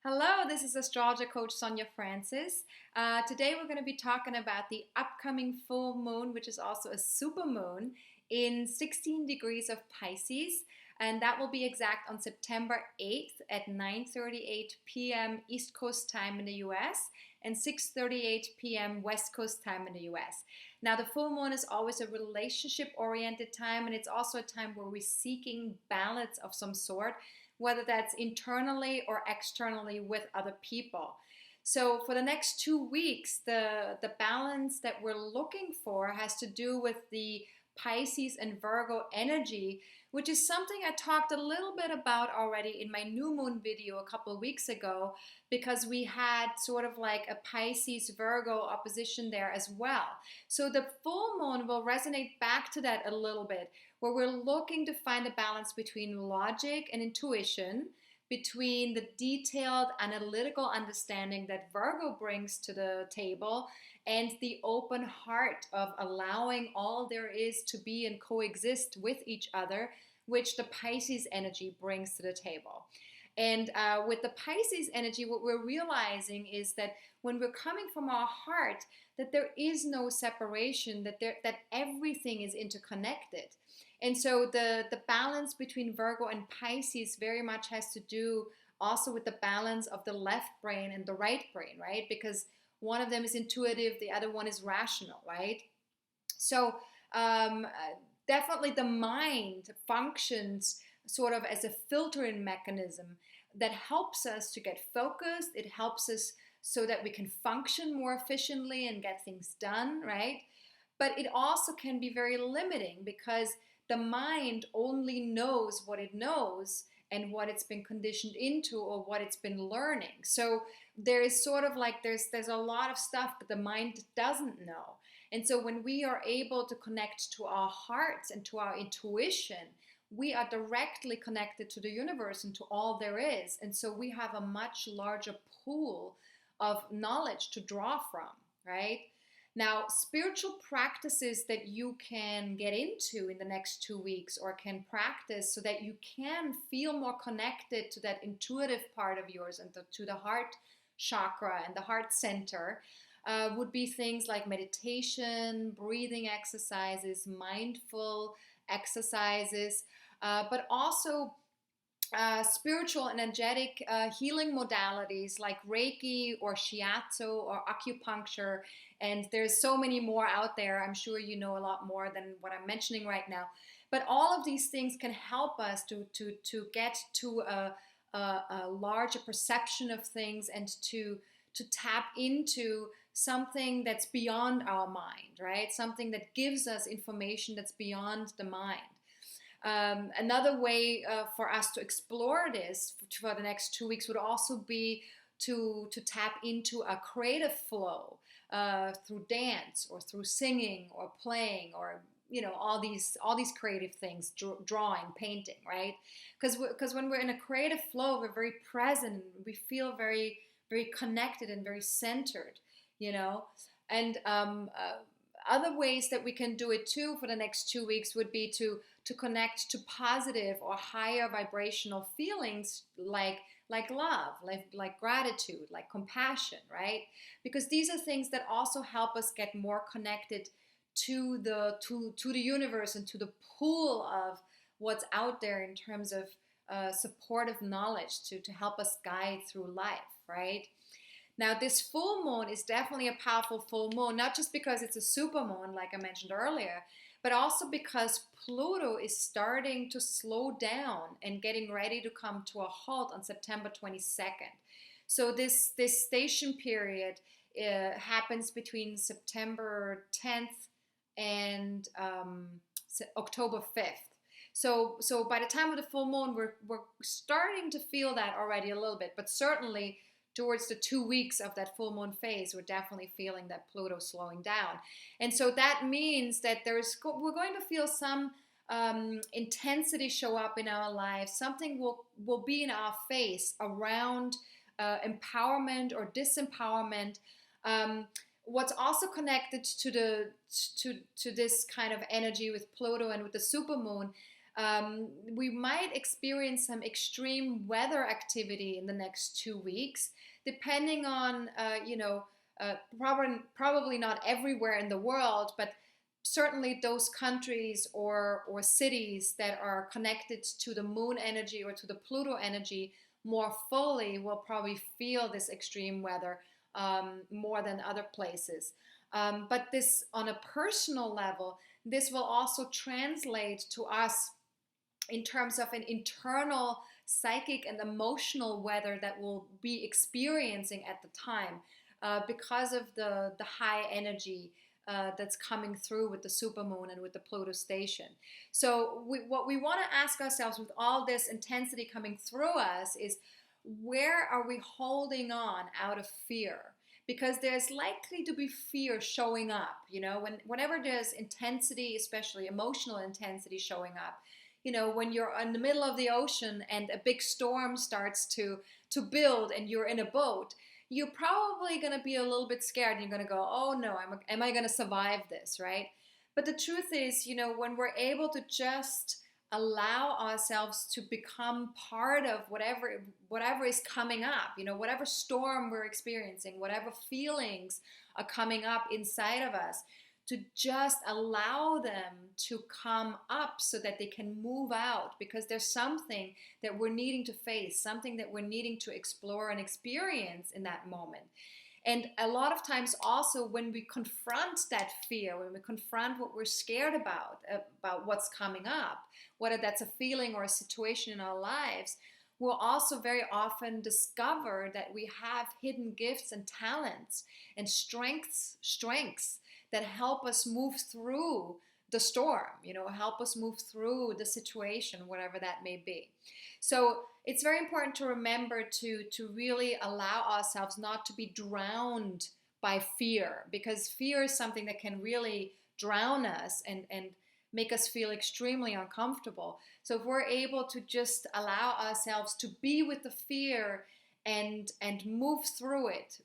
Hello, this is AstrologerCoach Sonja Francis. Today we're going to be talking about the upcoming full moon, which is also a supermoon in 16 degrees of Pisces, and that will be exact on September 8th at 9:38 p.m. East Coast time in the US and 6:38 p.m. West Coast time in the US. Now, the full moon is always a relationship-oriented time, and it's also a time where we're seeking balance of some sort, whether that's internally or externally with other people. So for the next 2 weeks, the balance that we're looking for has to do with the Pisces and Virgo energy, which is something I talked a little bit about already in my new moon video a couple of weeks ago, because we had sort of like a Pisces Virgo opposition there as well. So the full moon will resonate back to that a little bit, where we're looking to find a balance between logic and intuition, between the detailed analytical understanding that Virgo brings to the table and the open heart of allowing all there is to be and coexist with each other, which the Pisces energy brings to the table. And with the Pisces energy, what we're realizing is that when we're coming from our heart, that there is no separation, that everything is interconnected. And so the balance between Virgo and Pisces very much has to do also with the balance of the left brain and the right brain, right? Because one of them is intuitive, the other one is rational, right? So um, definitely the mind functions sort of as a filtering mechanism that helps us to get focused. It helps us so that we can function more efficiently and get things done, right? But it also can be very limiting because the mind only knows what it knows and what it's been conditioned into or what it's been learning. So there is sort of like there's a lot of stuff that the mind doesn't know. And so when we are able to connect to our hearts and to our intuition, we are directly connected to the universe and to all there is. And so we have a much larger pool of knowledge to draw from, right? Now, spiritual practices that you can get into in the next 2 weeks or can practice so that you can feel more connected to that intuitive part of yours and to the heart chakra and the heart center would be things like meditation, breathing exercises, mindful exercises, but also spiritual energetic healing modalities like Reiki or Shiatsu or acupuncture. And there's so many more out there. I'm sure you know a lot more than what I'm mentioning right now. But all of these things can help us to get to a larger perception of things and to tap into something that's beyond our mind, right? Something that gives us information that's beyond the mind. Another way for us to explore this for the next 2 weeks would also be to tap into a creative flow through dance or through singing or playing or all these creative things, drawing, painting, right? Because when we're in a creative flow, we're very present. We feel very very connected and very centered, and other ways that we can do it too for the next 2 weeks would be to connect to positive or higher vibrational feelings like love, like gratitude, like compassion, right? Because these are things that also help us get more connected to the universe and to the pool of what's out there in terms of supportive knowledge to help us guide through life, right? Now, this full moon is definitely a powerful full moon, not just because it's a supermoon, like I mentioned earlier, but also because Pluto is starting to slow down and getting ready to come to a halt on September 22nd. So this station period happens between September 10th and October 5th. So by the time of the full moon, we're starting to feel that already a little bit, but certainly towards the 2 weeks of that full moon phase, we're definitely feeling that Pluto slowing down. And so that means that we're going to feel some intensity show up in our lives. Something will be in our face around empowerment or disempowerment. What's also connected to this kind of energy with Pluto and with the supermoon We might experience some extreme weather activity in the next 2 weeks, depending on, probably not everywhere in the world, but certainly those countries or cities that are connected to the moon energy or to the Pluto energy more fully will probably feel this extreme weather more than other places. But this, on a personal level, this will also translate to us in terms of an internal psychic and emotional weather that we'll be experiencing at the time because of the high energy that's coming through with the supermoon and with the Pluto station. So what we want to ask ourselves with all this intensity coming through us is, where are we holding on out of fear? Because there's likely to be fear showing up, whenever there's intensity, especially emotional intensity showing up. When you're in the middle of the ocean and a big storm starts to build and you're in a boat, you're probably going to be a little bit scared. You're going to go, oh no, am I going to survive this, right? But the truth is, when we're able to just allow ourselves to become part of whatever is coming up, whatever storm we're experiencing, whatever feelings are coming up inside of us, to just allow them to come up so that they can move out, because there's something that we're needing to face, something that we're needing to explore and experience in that moment. And a lot of times also when we confront that fear, when we confront what we're scared about what's coming up, whether that's a feeling or a situation in our lives, we'll also very often discover that we have hidden gifts and talents and strengths that help us move through the storm, help us move through the situation, whatever that may be. So it's very important to remember to really allow ourselves not to be drowned by fear, because fear is something that can really drown us and make us feel extremely uncomfortable. So if we're able to just allow ourselves to be with the fear and move through it,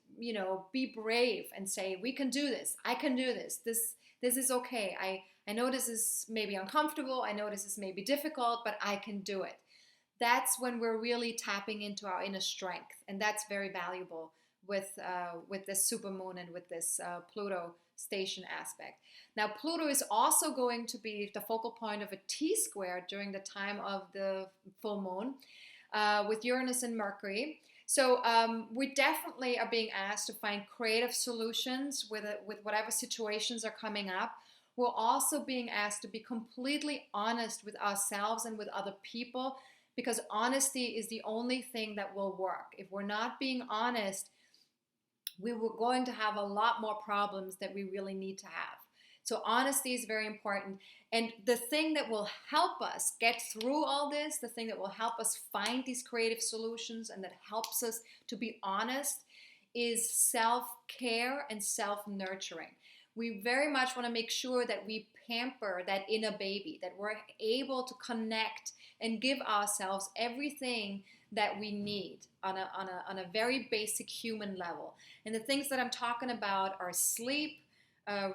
be brave and say, we can do this, I can do this, this is okay, I know this is maybe uncomfortable, I know this is maybe difficult, but I can do it. That's when we're really tapping into our inner strength, and that's very valuable with this supermoon and with this Pluto station aspect. Now, Pluto is also going to be the focal point of a T-square during the time of the full moon with Uranus and Mercury. So we definitely are being asked to find creative solutions with whatever situations are coming up. We're also being asked to be completely honest with ourselves and with other people, because honesty is the only thing that will work. If we're not being honest, we were going to have a lot more problems that we really need to have. So honesty is very important. And the thing that will help us get through all this, the thing that will help us find these creative solutions and that helps us to be honest, is self-care and self-nurturing. We very much want to make sure that we pamper that inner baby, that we're able to connect and give ourselves everything that we need on a very basic human level. And the things that I'm talking about are sleep,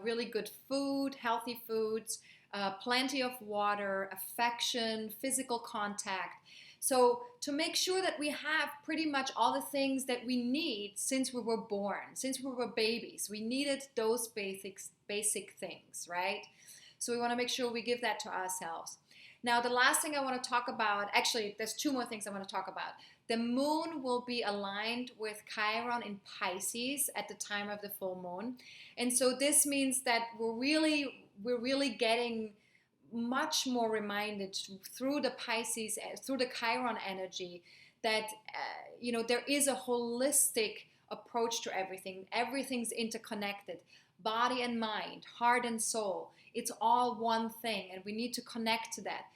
really good food, healthy foods, plenty of water, affection, physical contact. So to make sure that we have pretty much all the things that we need since we were born, since we were babies, we needed those basic things, right? So we want to make sure we give that to ourselves. Now, the last thing I want to talk about, actually, there's two more things I want to talk about. The moon will be aligned with Chiron in Pisces at the time of the full moon. And so this means that we're really getting much more reminded through the Pisces, through the Chiron energy, that there is a holistic approach to everything. Everything's interconnected. Body and mind, heart and soul, it's all one thing, and we need to connect to that.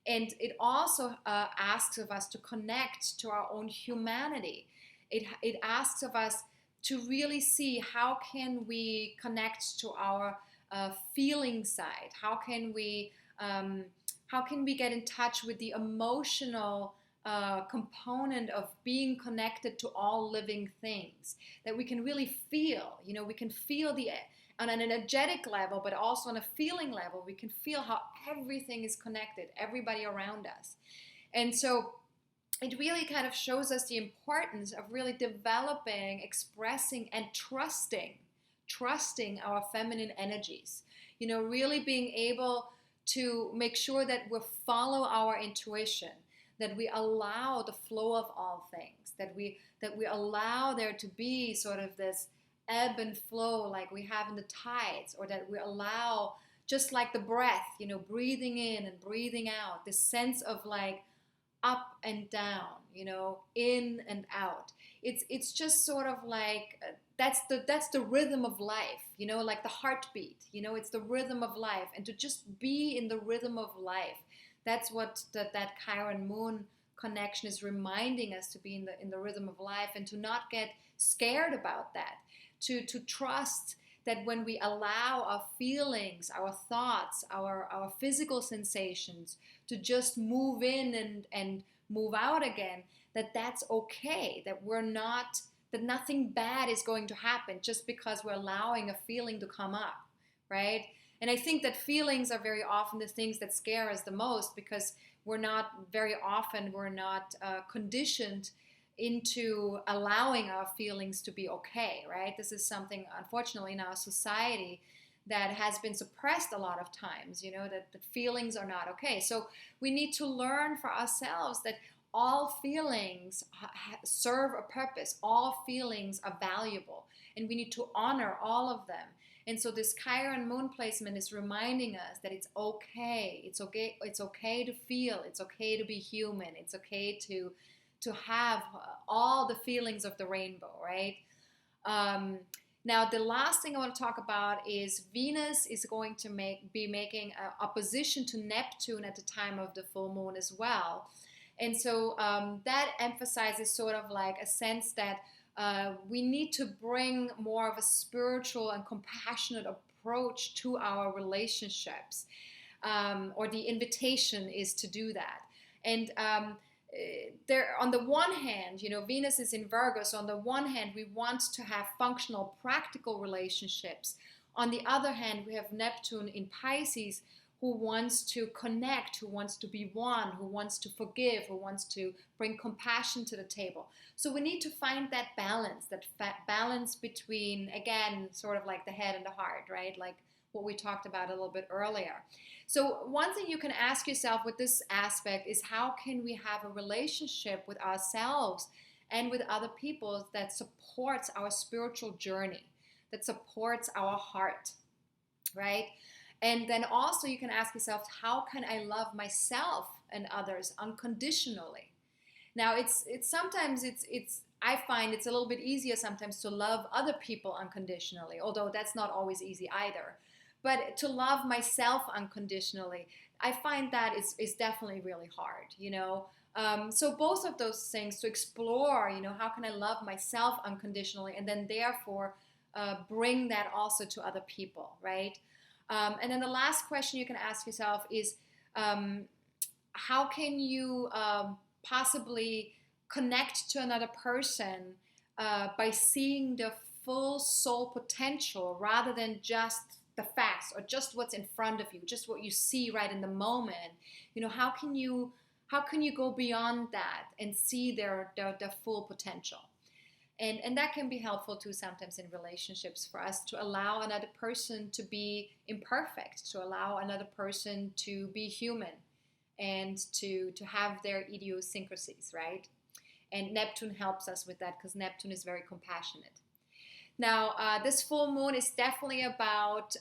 And it also asks of us to connect to our own humanity. It asks of us to really see, how can we connect to our feeling side? How can we get in touch with the emotional component of being connected to all living things, that we can really feel? We can feel the on an energetic level, but also on a feeling level, we can feel how everything is connected, everybody around us. And so it really kind of shows us the importance of really developing, expressing, and trusting our feminine energies. Really being able to make sure that we follow our intuition, that we allow the flow of all things, that we allow there to be sort of this ebb and flow like we have in the tides, or that we allow, just like the breath, breathing in and breathing out, this sense of like up and down, in and out. It's just sort of like that's the rhythm of life, like the heartbeat. It's the rhythm of life, and to just be in the rhythm of life. That's what that Chiron moon connection is reminding us, to be in the rhythm of life, and to not get scared about that. To trust that when we allow our feelings, our thoughts, our physical sensations to just move in and move out again, that's okay, that nothing bad is going to happen just because we're allowing a feeling to come up, right? And I think that feelings are very often the things that scare us the most, because we're not conditioned into allowing our feelings to be okay, right? This is something, unfortunately, in our society that has been suppressed a lot of times, that the feelings are not okay. So we need to learn for ourselves that all feelings serve a purpose. All feelings are valuable, and we need to honor all of them. And so this Chiron moon placement is reminding us that it's okay. It's okay. It's okay to feel. It's okay to be human. It's okay to have all the feelings of the rainbow, right? Now, the last thing I want to talk about is Venus is going to be making an opposition to Neptune at the time of the full moon as well. And so that emphasizes sort of like a sense that we need to bring more of a spiritual and compassionate approach to our relationships, or the invitation is to do that. And there, on the one hand, Venus is in Virgo, so on the one hand, we want to have functional, practical relationships. On the other hand, we have Neptune in Pisces, who wants to connect, who wants to be one, who wants to forgive, who wants to bring compassion to the table. So we need to find that balance between, again, sort of like the head and the heart, right? Like what we talked about a little bit earlier. So one thing you can ask yourself with this aspect is, how can we have a relationship with ourselves and with other people that supports our spiritual journey, that supports our heart, right? And then also you can ask yourself, how can I love myself and others unconditionally? Now it's sometimes I find it's a little bit easier sometimes to love other people unconditionally, although that's not always easy either. But to love myself unconditionally, I find that is definitely really hard, So both of those things to explore, how can I love myself unconditionally, and then therefore bring that also to other people, right? And then the last question you can ask yourself is, how can you possibly connect to another person by seeing the full soul potential rather than just the facts or just what's in front of you, just what you see right in the moment? How can you go beyond that and see their full potential? And that can be helpful too sometimes in relationships, for us to allow another person to be imperfect, to allow another person to be human, and to have their idiosyncrasies, right? And Neptune helps us with that, because Neptune is very compassionate. Now, this full moon is definitely about,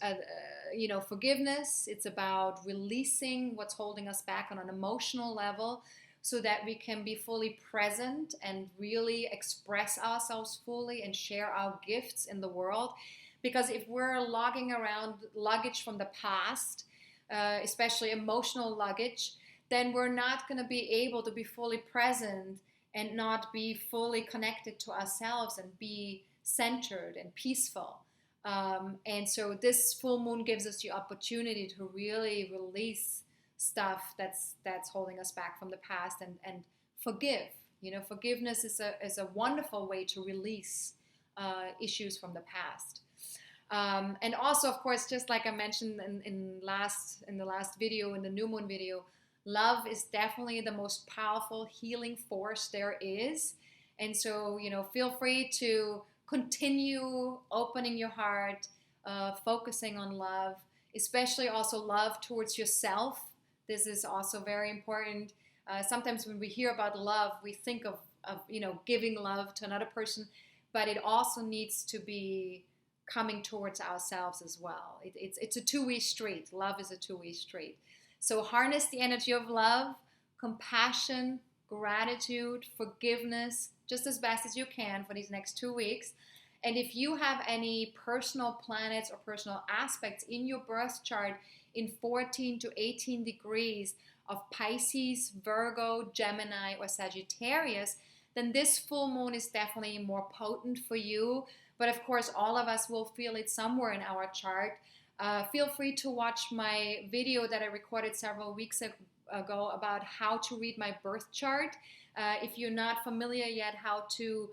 forgiveness. It's about releasing what's holding us back on an emotional level, so that we can be fully present and really express ourselves fully and share our gifts in the world. Because if we're lugging around luggage from the past, especially emotional luggage, then we're not going to be able to be fully present and not be fully connected to ourselves and be centered and peaceful. And so this full moon gives us the opportunity to really release stuff that's holding us back from the past, and forgive. Forgiveness is a wonderful way to release issues from the past. And also, of course, just like I mentioned in the last video, in the new moon video, love is definitely the most powerful healing force there is. And so, feel free to continue opening your heart, focusing on love, especially also love towards yourself. This is also very important. Sometimes when we hear about love, we think of giving love to another person, but it also needs to be coming towards ourselves as well. It's a two-way street. Love is a two-way street. So harness the energy of love, compassion, gratitude, forgiveness, just as best as you can for these next 2 weeks. And if you have any personal planets or personal aspects in your birth chart in 14 to 18 degrees of Pisces, Virgo, Gemini, or Sagittarius, then this full moon is definitely more potent for you. But of course, all of us will feel it somewhere in our chart. Feel free to watch my video that I recorded several weeks ago about how to read my birth chart. If you're not familiar yet how to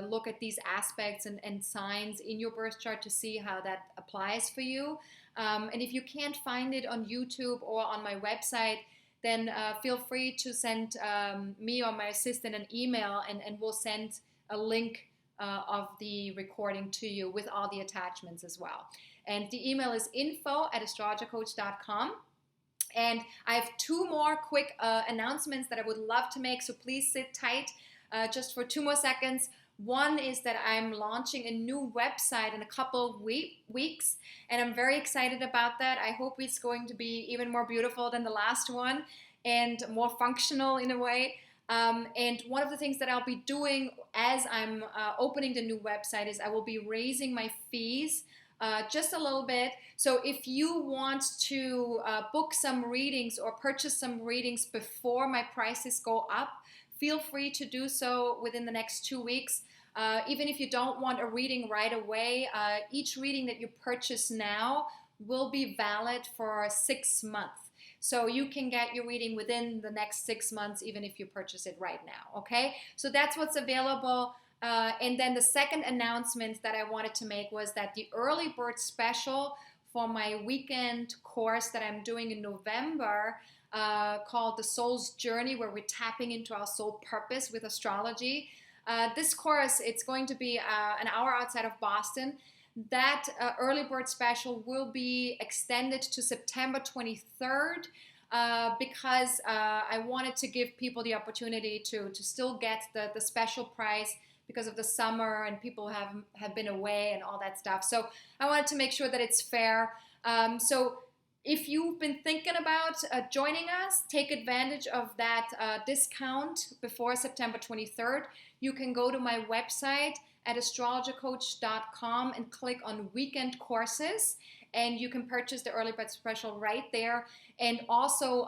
look at these aspects and signs in your birth chart to see how that applies for you. And if you can't find it on YouTube or on my website, then feel free to send me or my assistant an email, and we'll send a link of the recording to you with all the attachments as well. And the email is info@astrologercoach.com. And I have 2 more quick announcements that I would love to make, so please sit tight just for 2 more seconds. One is that I'm launching a new website in a couple of weeks, and I'm very excited about that. I hope it's going to be even more beautiful than the last one and more functional in a way. And one of the things that I'll be doing as I'm opening the new website is I will be raising my fees just a little bit. So if you want to book some readings or purchase some readings before my prices go up, feel free to do so within the next 2 weeks. Even if you don't want a reading right away, each reading that you purchase now will be valid for 6 months. So you can get your reading within the next 6 months, even if you purchase it right now, okay? So that's what's available. And then the second announcement that I wanted to make was that the early bird special for my weekend course that I'm doing in November called The Soul's Journey, where we're tapping into our soul purpose with astrology. This course, it's going to be an hour outside of Boston. That early bird special will be extended to September 23rd because I wanted to give people the opportunity to still get the special price because of the summer and people have been away and all that stuff. So I wanted to make sure that it's fair. So if you've been thinking about joining us, take advantage of that discount before September 23rd. You can go to my website at AstrologerCoach.com and click on weekend courses, and you can purchase the early bird special right there. And also,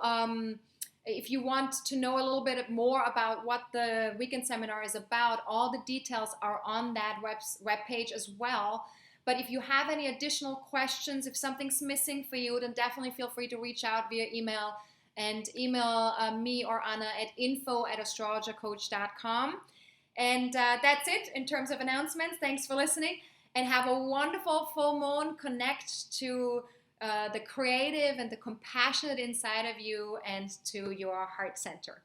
if you want to know a little bit more about what the weekend seminar is about, all the details are on that web page as well. But if you have any additional questions, if something's missing for you, then definitely feel free to reach out via email, and email me or Anna at info@astrologercoach.com. And that's it in terms of announcements. Thanks for listening, and have a wonderful full moon. Connect to the creative and the compassionate inside of you and to your heart center.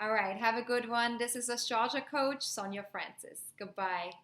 All right, have a good one. This is Astrologer Coach Sonja Francis. Goodbye.